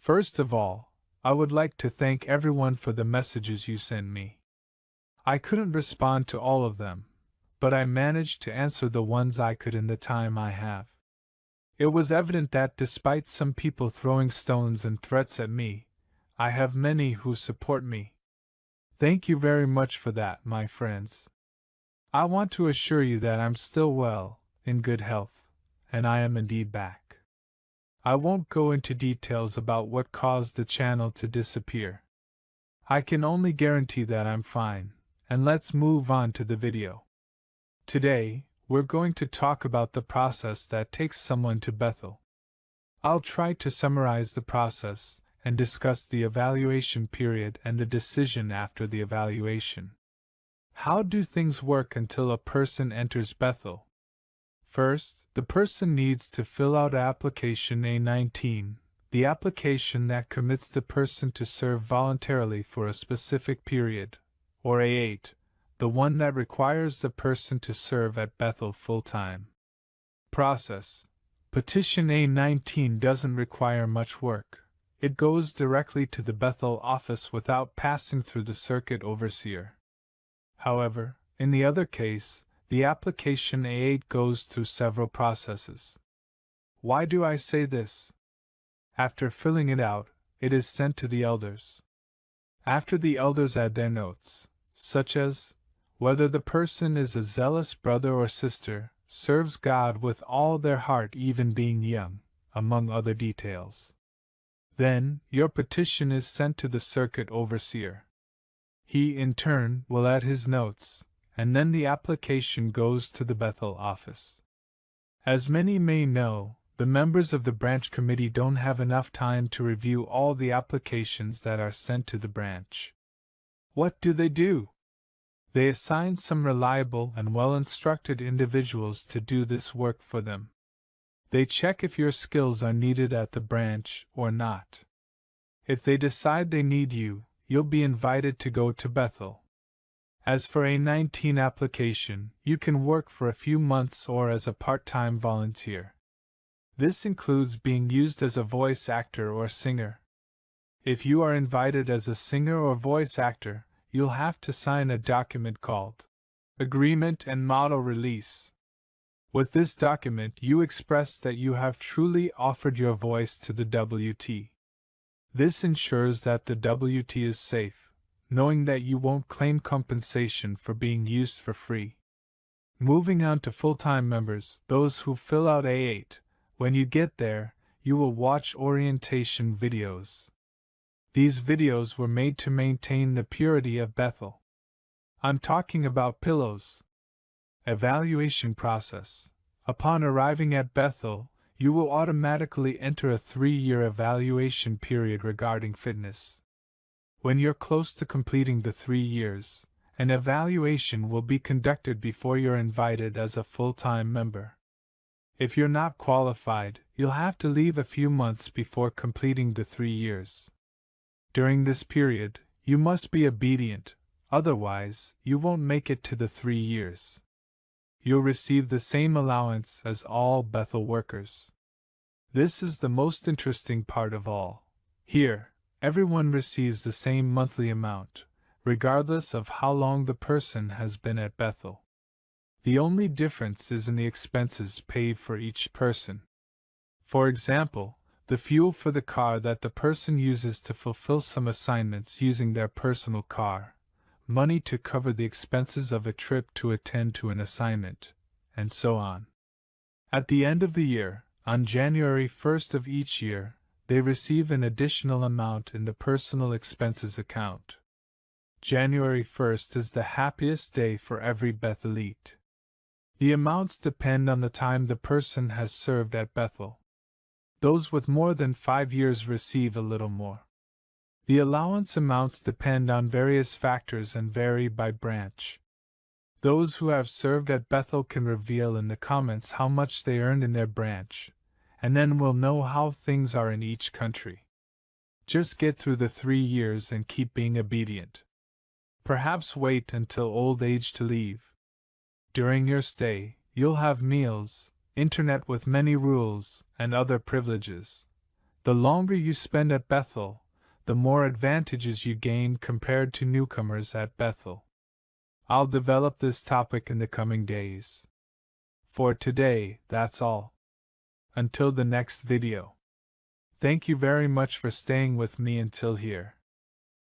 First of all, I would like to thank everyone for the messages you sent me. I couldn't respond to all of them, but I managed to answer the ones I could in the time I have. It was evident that despite some people throwing stones and threats at me, I have many who support me. Thank you very much for that, my friends. I want to assure you that I'm still well, in good health, and I am indeed back. I won't go into details about what caused the channel to disappear. I can only guarantee that I'm fine, and let's move on to the video. Today, we're going to talk about the process that takes someone to Bethel. I'll try to summarize the process and discuss the evaluation period and the decision after the evaluation. How do things work until a person enters Bethel? First, the person needs to fill out application A19, the application that commits the person to serve voluntarily for a specific period, or A8, the one that requires the person to serve at Bethel full-time. Process. Petition A19 doesn't require much work. It goes directly to the Bethel office without passing through the circuit overseer. However, in the other case, the application A8 goes through several processes. Why do I say this? After filling it out, it is sent to the elders. After the elders add their notes, such as whether the person is a zealous brother or sister, serves God with all their heart even being young, among other details. Then, your petition is sent to the circuit overseer. He, in turn, will add his notes, and then the application goes to the Bethel office. As many may know, the members of the branch committee don't have enough time to review all the applications that are sent to the branch. What do? They assign some reliable and well-instructed individuals to do this work for them. They check if your skills are needed at the branch or not. If they decide they need you, you'll be invited to go to Bethel. As for a 19 application, you can work for a few months or as a part-time volunteer. This includes being used as a voice actor or singer. If you are invited as a singer or voice actor, you'll have to sign a document called Agreement and Model Release. With this document, you express that you have truly offered your voice to the WT. This ensures that the WT is safe, knowing that you won't claim compensation for being used for free. Moving on to full-time members, those who fill out A8, when you get there, you will watch orientation videos. These videos were made to maintain the purity of Bethel. I'm talking about pillows. Evaluation process. Upon arriving at Bethel, you will automatically enter a 3-year evaluation period regarding fitness. When you're close to completing the 3 years, an evaluation will be conducted before you're invited as a full-time member. If you're not qualified, you'll have to leave a few months before completing the 3 years. During this period, you must be obedient, otherwise, you won't make it to the 3 years. You'll receive the same allowance as all Bethel workers. This is the most interesting part of all. Here, everyone receives the same monthly amount, regardless of how long the person has been at Bethel. The only difference is in the expenses paid for each person. For example, the fuel for the car that the person uses to fulfill some assignments using their personal car, money to cover the expenses of a trip to attend to an assignment, and so on. At the end of the year, on January 1st of each year, they receive an additional amount in the personal expenses account. January 1st is the happiest day for every Bethelite. The amounts depend on the time the person has served at Bethel. Those with more than 5 years receive a little more. The allowance amounts depend on various factors and vary by branch. Those who have served at Bethel can reveal in the comments how much they earned in their branch, and then we'll know how things are in each country. Just get through the 3 years and keep being obedient. Perhaps wait until old age to leave. During your stay, you'll have meals, internet with many rules, and other privileges. The longer you spend at Bethel, the more advantages you gain compared to newcomers at Bethel. I'll develop this topic in the coming days. For today, that's all. Until the next video. Thank you very much for staying with me until here.